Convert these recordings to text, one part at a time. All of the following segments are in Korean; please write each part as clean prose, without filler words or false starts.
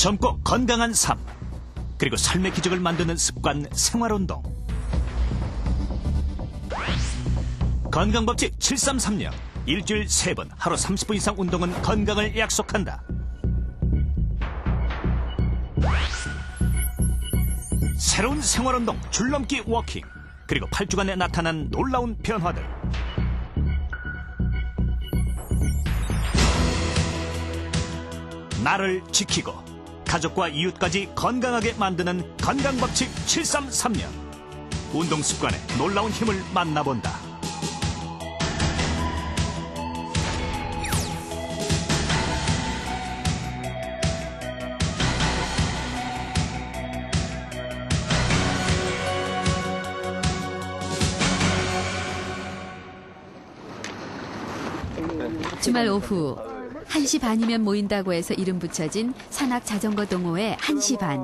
젊고 건강한 삶, 그리고 삶의 기적을 만드는 습관 생활운동. 건강법칙 733령. 일주일 3번 하루 30분 이상 운동은 건강을 약속한다. 새로운 생활운동 줄넘기 워킹, 그리고 8주간에 나타난 놀라운 변화들. 나를 지키고 가족과 이웃까지 건강하게 만드는 건강법칙 733년. 운동 습관에 놀라운 힘을 만나본다. 주말 오후 1시 반이면 모인다고 해서 이름 붙여진 산악 자전거 동호회 1시 반.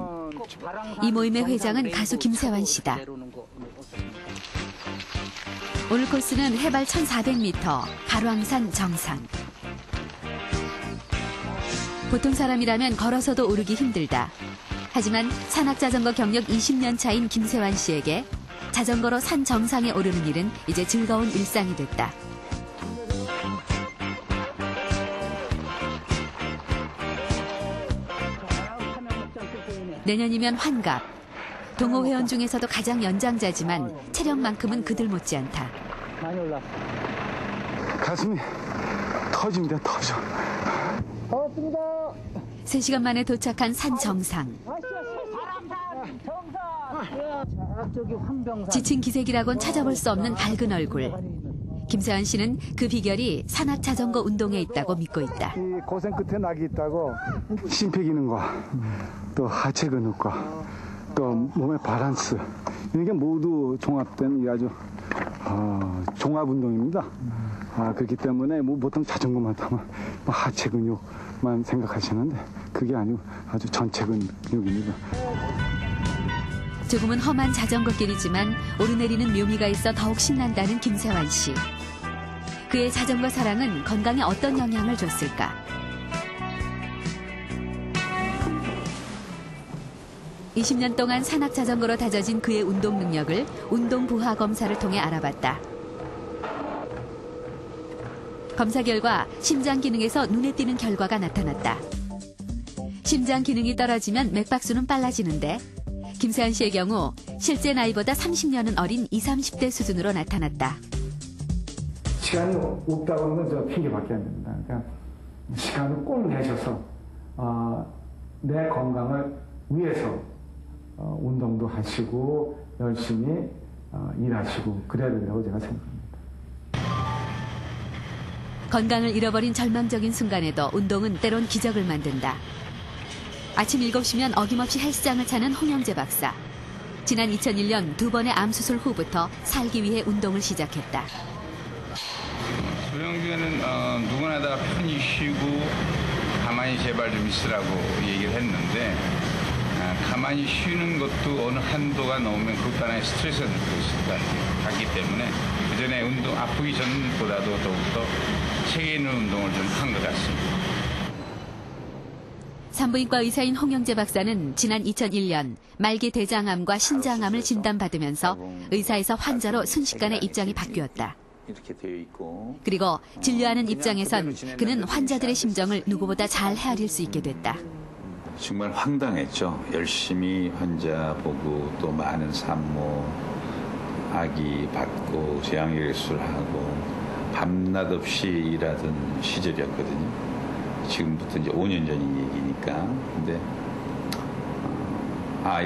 이 모임의 회장은 가수 김세환 씨다. 오늘 코스는 해발 1400m, 가로왕산 정상. 보통 사람이라면 걸어서도 오르기 힘들다. 하지만 산악 자전거 경력 20년 차인 김세환 씨에게 자전거로 산 정상에 오르는 일은 이제 즐거운 일상이 됐다. 내년이면 환갑. 동호 회원 중에서도 가장 연장자지만 체력만큼은 그들 못지않다. 많이 올랐어. 가슴이 터집니다, 터져. 반갑습니다. 3시간 만에 도착한 산 정상. 지친 기색이라곤 찾아볼 수 없는 밝은 얼굴. 김세환 씨는 그 비결이 산악 자전거 운동에 있다고 믿고 있다. 이 고생 끝에 낙이 있다고 심폐 기능과 또 하체 근육과 또 몸의 밸런스 이런 게 모두 종합된 아주 종합 운동입니다. 그렇기 때문에 뭐 보통 자전거만 타면 하체 근육만 생각하시는데 그게 아니고 아주 전체 근육입니다. 조금은 험한 자전거 길이지만 오르내리는 묘미가 있어 더욱 신난다는 김세환 씨. 그의 자전거 사랑은 건강에 어떤 영향을 줬을까? 20년 동안 산악 자전거로 다져진 그의 운동 능력을 운동 부하 검사를 통해 알아봤다. 검사 결과 심장 기능에서 눈에 띄는 결과가 나타났다. 심장 기능이 떨어지면 맥박수는 빨라지는데 김세환 씨의 경우 실제 나이보다 30년은 어린 20, 30대 수준으로 나타났다. 시간이 없다고 하는 건 저 핑계밖에 안 됩니다. 그러니까 시간을 꼭 내셔서 내 건강을 위해서 운동도 하시고 열심히 일하시고 그래야 된다고 제가 생각합니다. 건강을 잃어버린 절망적인 순간에도 운동은 때론 기적을 만든다. 아침 7시면 어김없이 헬스장을 찾는 홍영재 박사. 지난 2001년 2번의 암 수술 후부터 살기 위해 운동을 시작했다. 조영주는 누구나 다 편히 쉬고 가만히 제발 좀 있으라고 얘기를 했는데 가만히 쉬는 것도 어느 한도가 넘으면 그것 하나의 스트레스가 될 수 있기 때문에 그전에 운동 아프기 전보다도 더욱더 체계 있는 운동을 좀 한 것 같습니다. 산부인과 의사인 홍영재 박사는 지난 2001년 말기 대장암과 신장암을 진단받으면서 의사에서 환자로 순식간에 입장이 바뀌었다. 그리고 진료하는 입장에선 그는 환자들의 심정을 누구보다 잘 헤아릴 수 있게 됐다. 정말 황당했죠. 열심히 환자 보고 또 많은 산모, 아기 받고 제왕절개술하고 밤낮 없이 일하던 시절이었거든요. 지금부터 이제 5년 전 얘기니까. 근데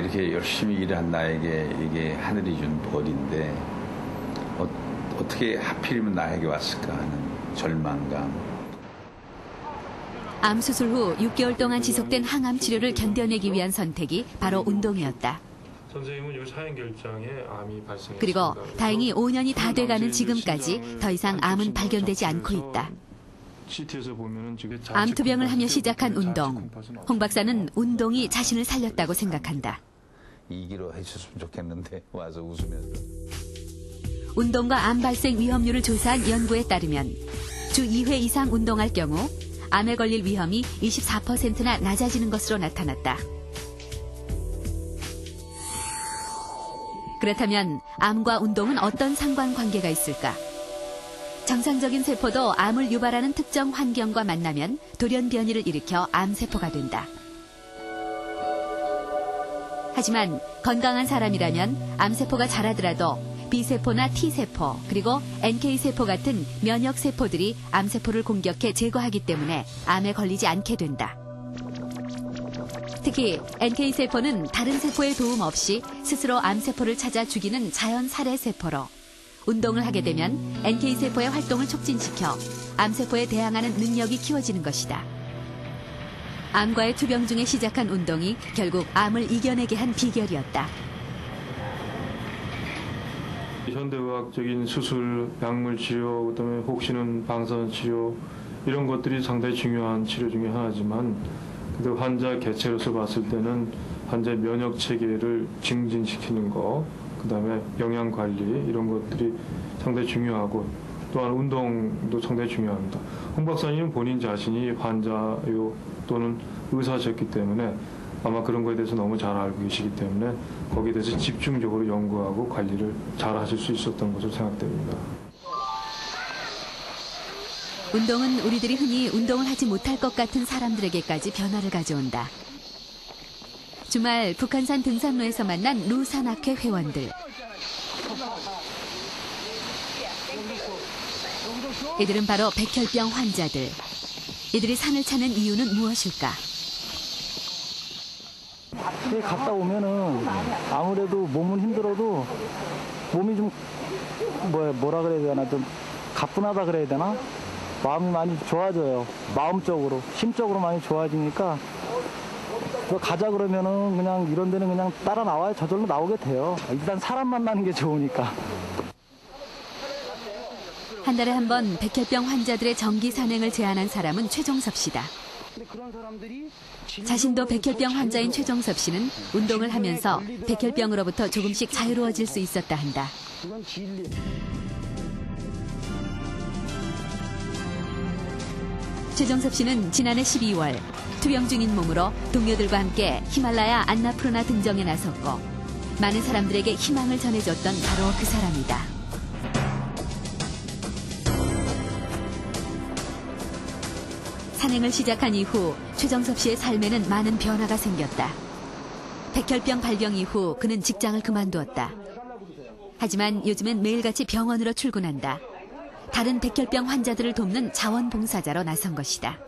이렇게 열심히 일한 나에게 이게 하늘이 준 벌인데 어떻게 하필이면 나에게 왔을까 하는 절망감. 암 수술 후 6개월 동안 지속된 항암 치료를 견뎌내기 위한 선택이 바로 운동이었다. 선생님은 요 사형 결정에 암이 발생했습니다. 그리고 다행히 5년이 다 돼가는 지금까지 더 이상 암은 발견되지 않고 있다. 암투병을 하며 시작한 운동. 홍 박사는 운동이 자신을 살렸다고 생각한다. 이기로 해줬으면 좋겠는데 와서 웃으면서. 운동과 암 발생 위험률을 조사한 연구에 따르면 주 2회 이상 운동할 경우 암에 걸릴 위험이 24%나 낮아지는 것으로 나타났다. 그렇다면 암과 운동은 어떤 상관관계가 있을까? 정상적인 세포도 암을 유발하는 특정 환경과 만나면 돌연변이를 일으켜 암세포가 된다. 하지만 건강한 사람이라면 암세포가 자라더라도 B세포나 T세포 그리고 NK세포 같은 면역세포들이 암세포를 공격해 제거하기 때문에 암에 걸리지 않게 된다. 특히 NK세포는 다른 세포의 도움 없이 스스로 암세포를 찾아 죽이는 자연 살해세포로 운동을 하게 되면 NK세포의 활동을 촉진시켜 암세포에 대항하는 능력이 키워지는 것이다. 암과의 투병 중에 시작한 운동이 결국 암을 이겨내게 한 비결이었다. 현대의학적인 수술, 약물 치료, 그다음에 혹시는 방사선 치료 이런 것들이 상당히 중요한 치료 중에 하나지만 그래도 환자 개체로서 봤을 때는 환자의 면역 체계를 증진시키는 거, 그다음에 영양 관리 이런 것들이 상당히 중요하고 또한 운동도 상당히 중요합니다. 홍 박사님은 본인 자신이 환자요 또는 의사셨기 때문에 아마 그런 거에 대해서 너무 잘 알고 계시기 때문에 거기에 대해서 집중적으로 연구하고 관리를 잘 하실 수 있었던 것으로 생각됩니다. 운동은 우리들이 흔히 운동을 하지 못할 것 같은 사람들에게까지 변화를 가져온다. 주말 북한산 등산로에서 만난 루산학회 회원들. 이들은 바로 백혈병 환자들. 이들이 산을 찾는 이유는 무엇일까? 갔다 오면은 아무래도 몸은 힘들어도 몸이 좀 뭐라 그래야 되나 좀 가뿐하다 그래야 되나? 마음이 많이 좋아져요. 마음적으로, 심적으로 많이 좋아지니까 가자 그러면은 그냥 이런 데는 그냥 따라 나와야 저절로 나오게 돼요. 일단 사람 만나는 게 좋으니까. 한 달에 한 번 백혈병 환자들의 정기 산행을 제안한 사람은 최종섭 씨다. 자신도 백혈병 환자인 최종섭 씨는 운동을 하면서 백혈병으로부터 조금씩 자유로워질 수 있었다 한다. 최종섭 씨는 지난해 12월 투병 중인 몸으로 동료들과 함께 히말라야 안나푸르나 등정에 나섰고 많은 사람들에게 희망을 전해줬던 바로 그 사람이다. 산행을 시작한 이후 최종섭 씨의 삶에는 많은 변화가 생겼다. 백혈병 발병 이후 그는 직장을 그만두었다. 하지만 요즘은 매일같이 병원으로 출근한다. 다른 백혈병 환자들을 돕는 자원봉사자로 나선 것이다.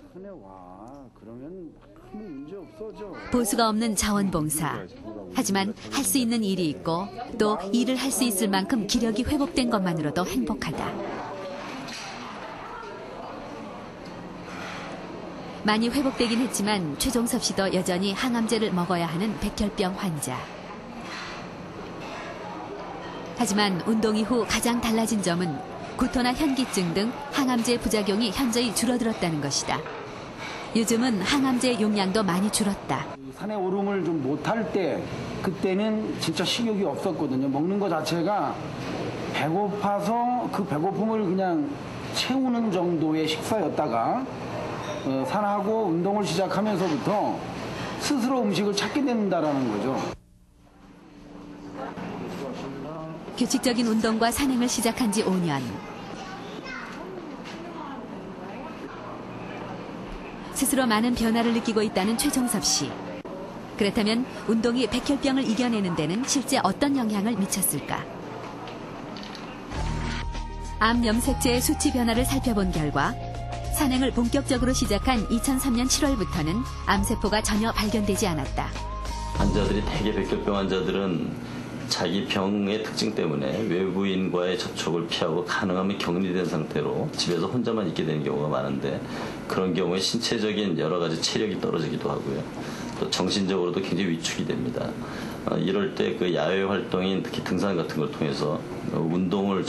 보수가 없는 자원봉사. 하지만 할 수 있는 일이 있고 또 일을 할 수 있을 만큼 기력이 회복된 것만으로도 행복하다. 많이 회복되긴 했지만 최종섭 씨도 여전히 항암제를 먹어야 하는 백혈병 환자. 하지만 운동 이후 가장 달라진 점은 구토나 현기증 등 항암제 부작용이 현저히 줄어들었다는 것이다. 요즘은 항암제 용량도 많이 줄었다. 산에 오름을 좀 못할 때 그때는 진짜 식욕이 없었거든요. 먹는 것 자체가 배고파서 그 배고픔을 그냥 채우는 정도의 식사였다가 산하고 운동을 시작하면서부터 스스로 음식을 찾게 된다는 거죠. 규칙적인 운동과 산행을 시작한 지 5년. 스스로 많은 변화를 느끼고 있다는 최종섭 씨. 그렇다면 운동이 백혈병을 이겨내는 데는 실제 어떤 영향을 미쳤을까? 암 염색체의 수치 변화를 살펴본 결과 산행을 본격적으로 시작한 2003년 7월부터는 암세포가 전혀 발견되지 않았다. 환자들이 대개 백혈병 환자들은 자기 병의 특징 때문에 외부인과의 접촉을 피하고 가능하면 격리된 상태로 집에서 혼자만 있게 되는 경우가 많은데 그런 경우에 신체적인 여러 가지 체력이 떨어지기도 하고요. 또 정신적으로도 굉장히 위축이 됩니다. 이럴 때 그 야외 활동인 특히 등산 같은 걸 통해서 운동을